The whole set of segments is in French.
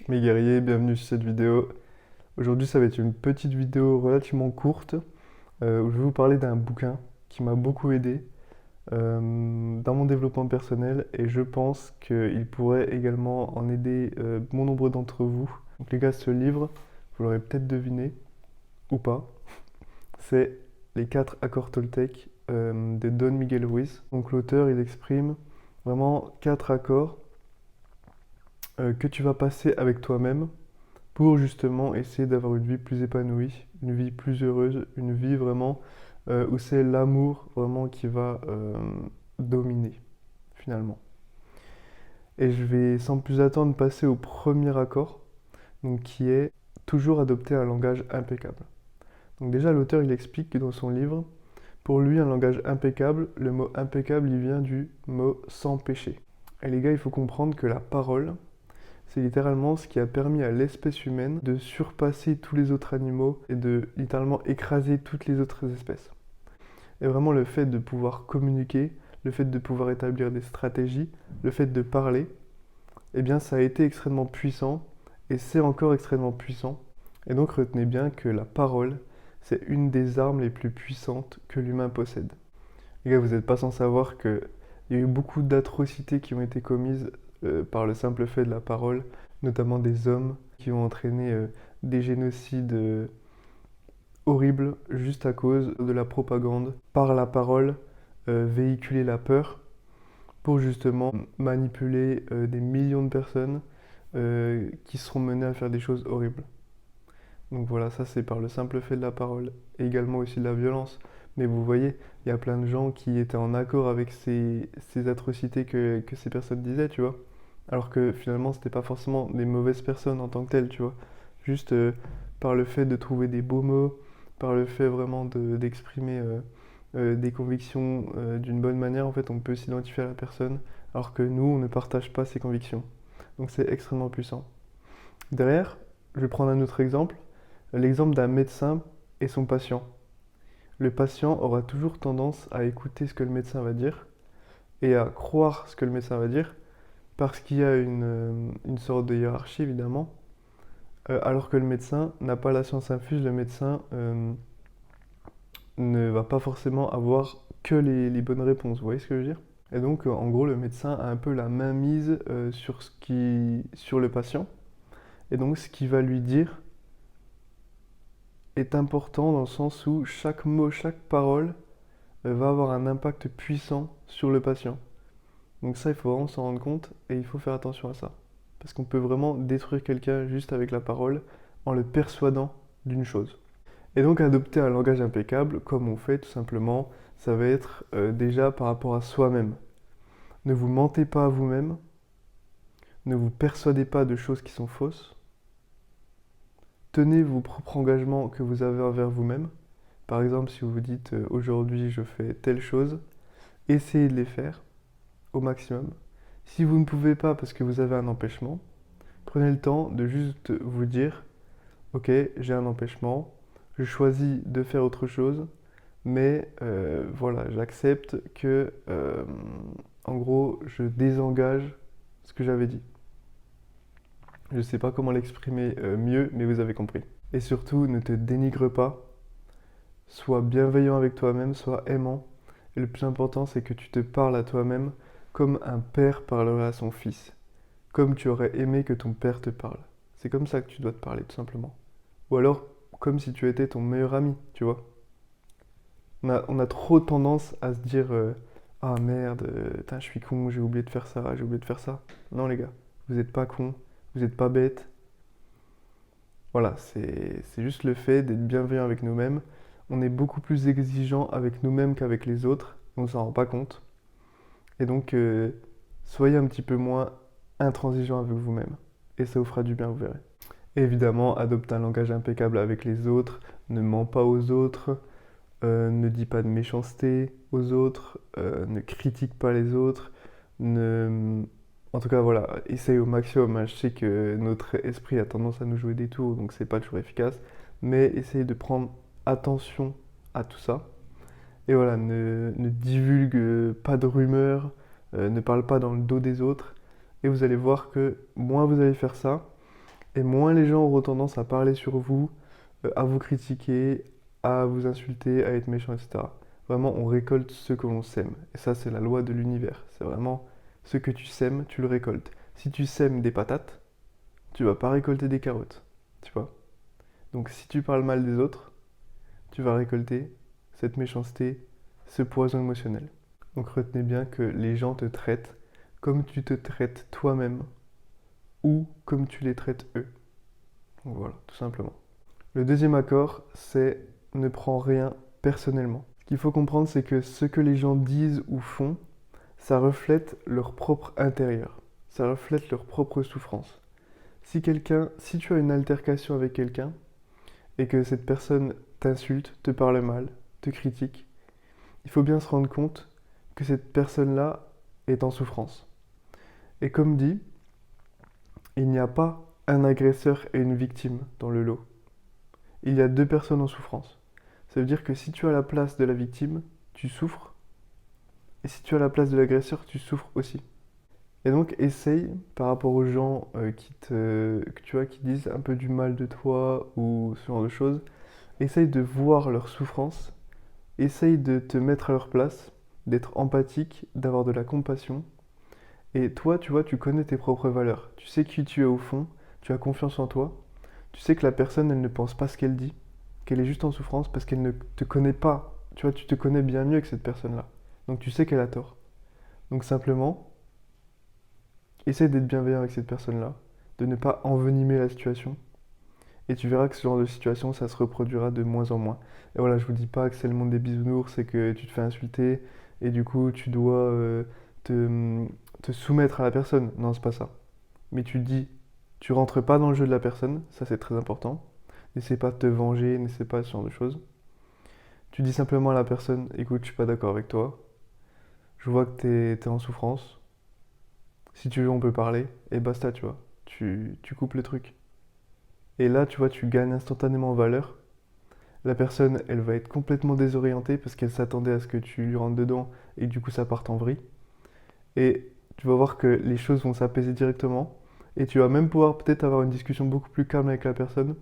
Mes guerriers, bienvenue sur cette vidéo. Aujourd'hui, ça va être une petite vidéo relativement courte où je vais vous parler d'un bouquin qui m'a beaucoup aidé dans mon développement personnel et je pense qu'il pourrait également en aider bon nombre d'entre vous. Donc les gars, ce livre, vous l'aurez peut-être deviné ou pas, c'est Les 4 accords Toltec de Don Miguel Ruiz. Donc l'auteur, il exprime vraiment 4 accords que tu vas passer avec toi-même pour justement essayer d'avoir une vie plus épanouie, une vie plus heureuse, une vie vraiment où c'est l'amour vraiment qui va dominer finalement. Et je vais sans plus attendre passer au premier accord, donc qui est toujours adopter un langage impeccable. Donc déjà l'auteur il explique que dans son livre, pour lui un langage impeccable, le mot impeccable il vient du mot sans péché. Et les gars il faut comprendre que la parole, c'est littéralement ce qui a permis à l'espèce humaine de surpasser tous les autres animaux et de littéralement écraser toutes les autres espèces. Et vraiment le fait de pouvoir communiquer, le fait de pouvoir établir des stratégies, le fait de parler, eh bien ça a été extrêmement puissant et c'est encore extrêmement puissant. Et donc retenez bien que la parole, c'est une des armes les plus puissantes que l'humain possède. Les gars, vous n'êtes pas sans savoir qu'il y a eu beaucoup d'atrocités qui ont été commises par le simple fait de la parole, notamment des hommes qui ont entraîné des génocides horribles juste à cause de la propagande. Par la parole, véhiculer la peur pour justement manipuler des millions de personnes qui seront menées à faire des choses horribles. Donc voilà, ça c'est par le simple fait de la parole, et également aussi de la violence. Mais vous voyez, il y a plein de gens qui étaient en accord avec ces atrocités que ces personnes disaient, tu vois. Alors que finalement, c'était pas forcément des mauvaises personnes en tant que telles, tu vois. Juste par le fait de trouver des beaux mots, par le fait vraiment d'exprimer des convictions d'une bonne manière, en fait, on peut s'identifier à la personne, alors que nous, on ne partage pas ces convictions. Donc c'est extrêmement puissant. Derrière, je vais prendre un autre exemple, l'exemple d'un médecin et son patient. Le patient aura toujours tendance à écouter ce que le médecin va dire et à croire ce que le médecin va dire parce qu'il y a une sorte de hiérarchie évidemment, alors que le médecin n'a pas la science infuse, le médecin ne va pas forcément avoir que les bonnes réponses, vous voyez ce que je veux dire? Et donc en gros le médecin a un peu la main mise sur le patient et donc ce qu'il va lui dire est important dans le sens où chaque mot, chaque parole va avoir un impact puissant sur le patient. Donc ça, il faut vraiment s'en rendre compte et il faut faire attention à ça. Parce qu'on peut vraiment détruire quelqu'un juste avec la parole en le persuadant d'une chose. Et donc adopter un langage impeccable, comme on fait tout simplement, ça va être déjà par rapport à soi-même. Ne vous mentez pas à vous-même, ne vous persuadez pas de choses qui sont fausses, tenez vos propres engagements que vous avez envers vous-même. Par exemple, si vous vous dites aujourd'hui je fais telle chose, essayez de les faire au maximum. Si vous ne pouvez pas parce que vous avez un empêchement, prenez le temps de juste vous dire, ok, j'ai un empêchement, je choisis de faire autre chose, mais voilà, j'accepte que, en gros, je désengage ce que j'avais dit. Je ne sais pas comment l'exprimer mieux, mais vous avez compris. Et surtout, ne te dénigre pas, sois bienveillant avec toi-même, sois aimant. Et le plus important, c'est que tu te parles à toi-même comme un père parlerait à son fils. Comme tu aurais aimé que ton père te parle. C'est comme ça que tu dois te parler, tout simplement. Ou alors, comme si tu étais ton meilleur ami, tu vois. On a trop tendance à se dire ah merde, je suis con, j'ai oublié de faire ça, j'ai oublié de faire ça. Non, les gars, vous n'êtes pas con, vous n'êtes pas bête. Voilà, c'est juste le fait d'être bienveillant avec nous-mêmes. On est beaucoup plus exigeant avec nous-mêmes qu'avec les autres, on ne s'en rend pas compte. Et donc, soyez un petit peu moins intransigeant avec vous-même. Et ça vous fera du bien, vous verrez. Et évidemment, adoptez un langage impeccable avec les autres, ne ment pas aux autres, ne dis pas de méchanceté aux autres, ne critique pas les autres, ne... En tout cas, voilà, essaye au maximum, hein. Je sais que notre esprit a tendance à nous jouer des tours, donc c'est pas toujours efficace, mais essayez de prendre attention à tout ça. Et voilà, ne divulgue pas de rumeurs, ne parle pas dans le dos des autres. Et vous allez voir que moins vous allez faire ça, Et moins les gens auront tendance à parler sur vous, à vous critiquer, à vous insulter, à être méchant, etc. Vraiment, on récolte ce que l'on sème. Et ça, c'est la loi de l'univers. C'est vraiment ce que tu sèmes, tu le récoltes. Si tu sèmes des patates, tu vas pas récolter des carottes. Tu vois? Donc si tu parles mal des autres, tu vas récolter cette méchanceté, ce poison émotionnel. Donc retenez bien que les gens te traitent comme tu te traites toi-même ou comme tu les traites eux. Donc voilà, tout simplement. Le deuxième accord, c'est ne prends rien personnellement. Ce qu'il faut comprendre, c'est que ce que les gens disent ou font, ça reflète leur propre intérieur. Ça reflète leur propre souffrance. Si tu as une altercation avec quelqu'un et que cette personne t'insulte, te parle mal, te critique, il faut bien se rendre compte que cette personne-là est en souffrance. Et comme dit, il n'y a pas un agresseur et une victime dans le lot. Il y a deux personnes en souffrance. Ça veut dire que si tu as la place de la victime, tu souffres. Et si tu as la place de l'agresseur, tu souffres aussi. Et donc essaye, par rapport aux gens qui disent un peu du mal de toi ou ce genre de choses, essaye de voir leur souffrance, essaye de te mettre à leur place, d'être empathique, d'avoir de la compassion. Et toi, tu vois, tu connais tes propres valeurs. Tu sais qui tu es au fond, tu as confiance en toi. Tu sais que la personne, elle ne pense pas ce qu'elle dit, qu'elle est juste en souffrance parce qu'elle ne te connaît pas. Tu vois, tu te connais bien mieux que cette personne-là. Donc tu sais qu'elle a tort. Donc simplement, essaye d'être bienveillant avec cette personne-là, de ne pas envenimer la situation. Et tu verras que ce genre de situation, ça se reproduira de moins en moins. Et voilà, je vous dis pas que c'est le monde des bisounours, c'est que tu te fais insulter et du coup tu dois te, te soumettre à la personne. Non, c'est pas ça. Mais tu te dis, tu rentres pas dans le jeu de la personne, ça c'est très important. N'essaie pas de te venger, n'essaie pas ce genre de choses. Tu dis simplement à la personne, écoute, je suis pas d'accord avec toi, je vois que t'es en souffrance, si tu veux on peut parler, et basta, tu vois. Tu coupes le truc. Et là, tu vois, tu gagnes instantanément en valeur. La personne, elle va être complètement désorientée parce qu'elle s'attendait à ce que tu lui rentres dedans et du coup ça parte en vrille. Et tu vas voir que les choses vont s'apaiser directement et tu vas même pouvoir peut-être avoir une discussion beaucoup plus calme avec la personne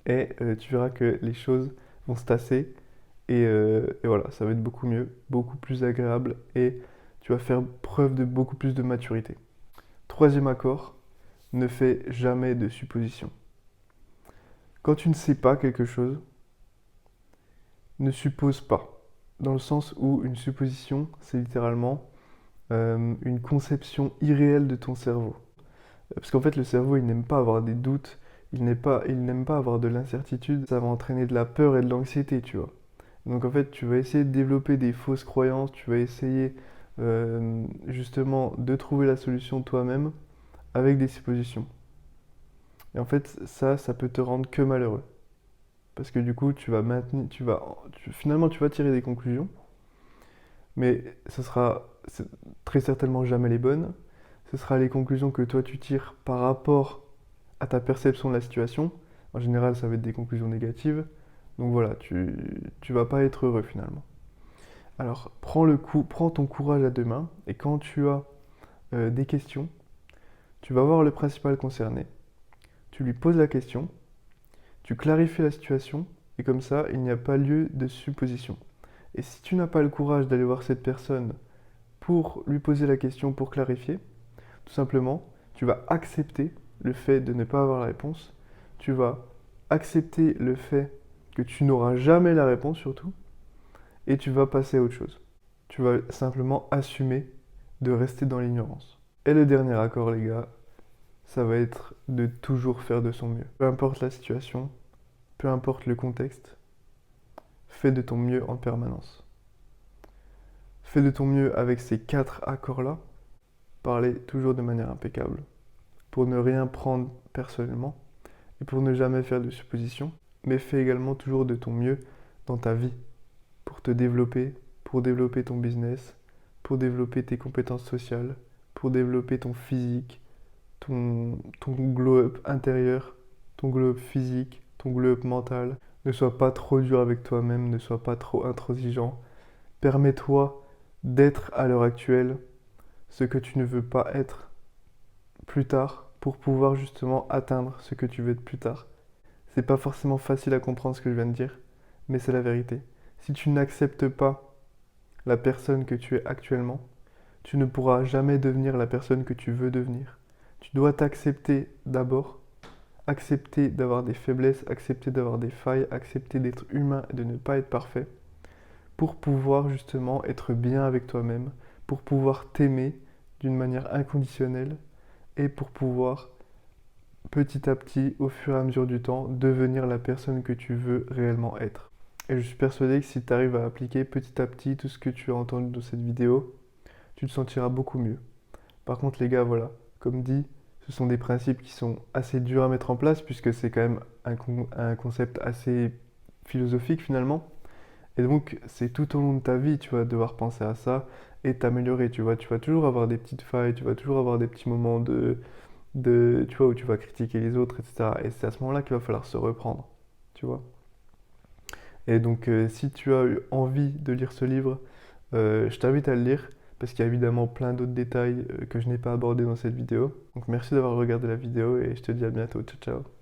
et tu verras que les choses vont se tasser et voilà, ça va être beaucoup mieux, beaucoup plus agréable et tu vas faire preuve de beaucoup plus de maturité. Troisième accord, ne fais jamais de suppositions. Quand tu ne sais pas quelque chose, ne suppose pas. Dans le sens où une supposition, c'est littéralement une conception irréelle de ton cerveau. Parce qu'en fait, le cerveau, il n'aime pas avoir des doutes, il n'aime pas avoir de l'incertitude, ça va entraîner de la peur et de l'anxiété, tu vois. Donc en fait, tu vas essayer de développer des fausses croyances, tu vas essayer justement de trouver la solution toi-même avec des suppositions. Et en fait, ça peut te rendre que malheureux. Parce que du coup, finalement, tu vas tirer des conclusions, mais ce sera très certainement jamais les bonnes. Ce sera les conclusions que toi tu tires par rapport à ta perception de la situation. En général, ça va être des conclusions négatives. Donc voilà, tu vas pas être heureux finalement. Alors, prends ton courage à deux mains et quand tu as des questions, tu vas voir le principal concerné, tu lui poses la question, tu clarifies la situation et comme ça, il n'y a pas lieu de supposition. Et si tu n'as pas le courage d'aller voir cette personne pour lui poser la question, pour clarifier, tout simplement, tu vas accepter le fait de ne pas avoir la réponse. Tu vas accepter le fait que tu n'auras jamais la réponse surtout. Et tu vas passer à autre chose. Tu vas simplement assumer de rester dans l'ignorance. Et le dernier accord, les gars, ça va être de toujours faire de son mieux. Peu importe la situation, peu importe le contexte, fais de ton mieux en permanence. Fais de ton mieux avec ces 4 accords-là. Parlez toujours de manière impeccable. Pour ne rien prendre personnellement et pour ne jamais faire de suppositions. Mais fais également toujours de ton mieux dans ta vie pour te développer, pour développer ton business, pour développer tes compétences sociales, pour développer ton physique, ton glow-up intérieur, ton glow-up physique, ton glow-up mental. Ne sois pas trop dur avec toi-même, ne sois pas trop intransigeant. Permets-toi d'être à l'heure actuelle ce que tu ne veux pas être plus tard pour pouvoir justement atteindre ce que tu veux être plus tard. C'est pas forcément facile à comprendre ce que je viens de dire, mais c'est la vérité. Si tu n'acceptes pas la personne que tu es actuellement, tu ne pourras jamais devenir la personne que tu veux devenir. Tu dois t'accepter d'abord, accepter d'avoir des faiblesses, accepter d'avoir des failles, accepter d'être humain et de ne pas être parfait, pour pouvoir justement être bien avec toi-même, pour pouvoir t'aimer d'une manière inconditionnelle et pour pouvoir petit à petit, au fur et à mesure du temps, devenir la personne que tu veux réellement être. Et je suis persuadé que si tu arrives à appliquer petit à petit tout ce que tu as entendu dans cette vidéo, tu te sentiras beaucoup mieux. Par contre, les gars, voilà, comme dit, ce sont des principes qui sont assez durs à mettre en place puisque c'est quand même un concept assez philosophique finalement. Et donc, c'est tout au long de ta vie, tu vas devoir penser à ça et t'améliorer, tu vois. Tu vas toujours avoir des petites failles, tu vas toujours avoir des petits moments tu vois, où tu vas critiquer les autres, etc. Et c'est à ce moment-là qu'il va falloir se reprendre, tu vois. Et donc, si tu as eu envie de lire ce livre, je t'invite à le lire parce qu'il y a évidemment plein d'autres détails que je n'ai pas abordés dans cette vidéo. Donc, merci d'avoir regardé la vidéo et je te dis à bientôt. Ciao, ciao.